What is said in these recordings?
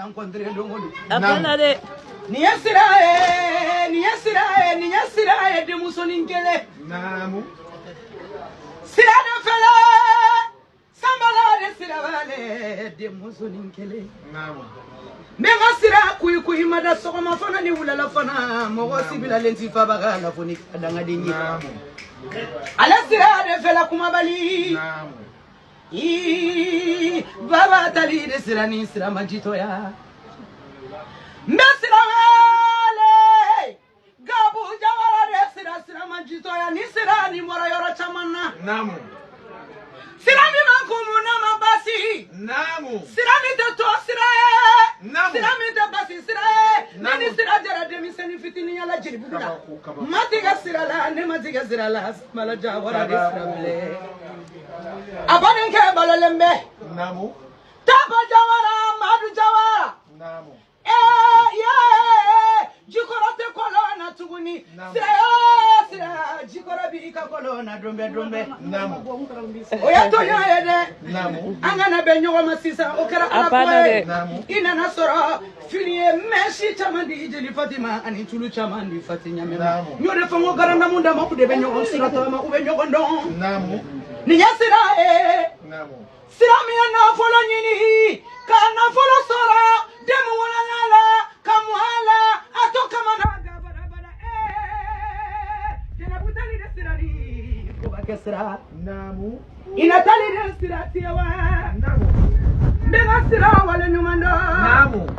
rencontré Dongodo. Apalade. Niasirae de Musoninkele. Namu. Sirade fele. Sambala de Siravale de Musoninkele. Namu. Menga sira kuyi mada sokoma fana ni wulala fana mogo sibila lenti fabaga la foni kadanga dingi. Namu. Ala sira de fele kumabali. Namu. Baba tali de sira ni sira majito ya. Mbesira wale gabu jawara de sira majito ya ni sira ni mora yoro chamana. Namu. Sira mi mankumu na mabasi. Namu. Sira mi de to sira. Namu. Sira mi de basi sira. Nani sira jara de mi seni fitini yala jiri bugula. Matiga sira la ne matiga sira la mala jawara de sira mle. Abanenke balalembe. Namu. Tapa jawara madu jawara. Namu. Jikorote kolona tuguni. Sira jikora bi ka kolona dombe. Namu. Oya to ya yede. Namu. Angana be nyogo masisa okara Apalade. Namu. ina nasoro filie meshi chamandi jeli Fatima ani tulu chamandi Fatinya mema. Namu. Nyode fango garanda munda makude be nyogo sira to ma ube nyogo ndon. Namu. Ninya sira Namu. sira mi na folo nyini kana folo sora demu wala lala kamwala atoka managa barabara tena butali de sira ni ko bakesra Namu. inatali de sira tiwa Namu. mbega sira wala nyumando Namu.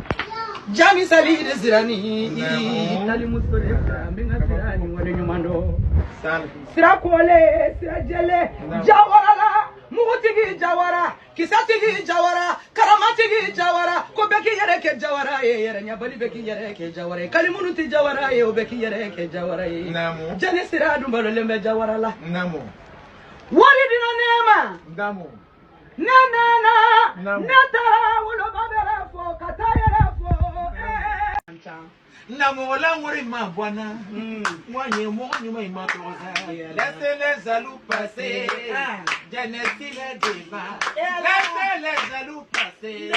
jami sali de sira ni Namu. tali musore mbega sira ni wala nyumando Sal. sira kole sira jele jawara la mugutigi jawara kisatigi jawara karamatigi jawara ko beki yere ke jawara ye yere nyabali beki yere ke jawara kalimunu ti jawara ye o beki yere ke jawara ye Namu. jane sira dumbalo lembe jawara la Namu. wari dina nema Namu. na Namu. natara wolo babere fo katayere fo Namu la wori ma bwana. Moi nyuma ima toza. Laissez les jaloux passer. Janeti les débats. Laissez les jaloux passer.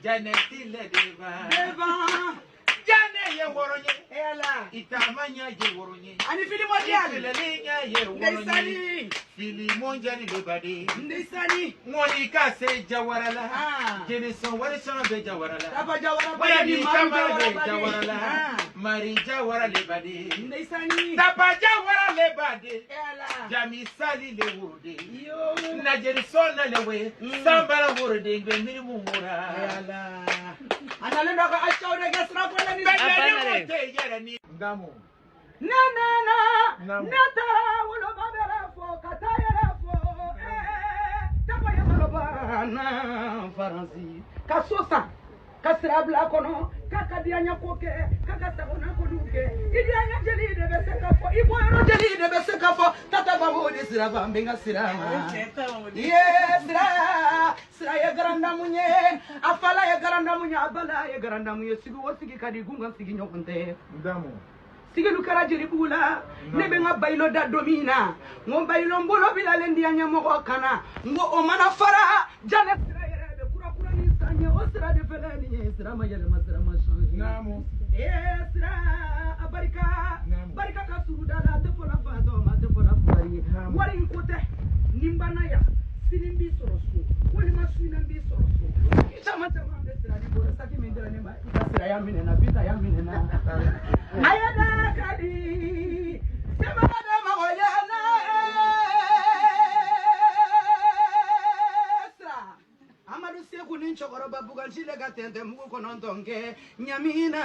Janeti les débats. Jane ye woronye. Itamanya ye woronye. ani fili modial Filelinya ye woronye. ndesani Fili monjani le bade. ndesani Ngoni kase jawarala. Ah. Jeni son wari son be jawarala. tapa jawara Waya badi ni maru kamara be jawara jawarala. badi Mari jawara le bade. ndesani Tapa jawara le bade. ela Jami sali le wurde. yo Najeri sona le we. Sambara wurde be minimu mura. ela analendo ka achawde gasra bola ni Apalade. Ndamu. na Namu. natara wolo babere fo katayere fo tapa yamalo bana faransi kasosa kasira bla kono kakadianya koke kakasabona koduke idianya jeli de beseka fo iboyro jeli de beseka fo tata babo de sira bambenga sira yes sira ya garanda munye afala ya garanda munye abala ya garanda munye sigu wasigi kadi gunga sigi nyokonte Ndamu. sigi lukara jeri bula nebe nga baylo da domina ngo baylo mbolo bilale ndianya moko kana ngo o mana fara jane sira yerebe kura ni sanye o sira de fele ni sira ma yele masira ma change Namu. sira abarika Namu. barika ka suruda la te fola fa do ma te fola fari Namu. wari nkote nimbana ya sinimbi sorosu wali maswina mbi sorosu chama chama de sira di bora saki mindela ne ba sira ya mine na bita ya mine na ayada kadi semada magoyana Amadou Sekou ni chokoro babugal chile gatente mugo konontonke nyamina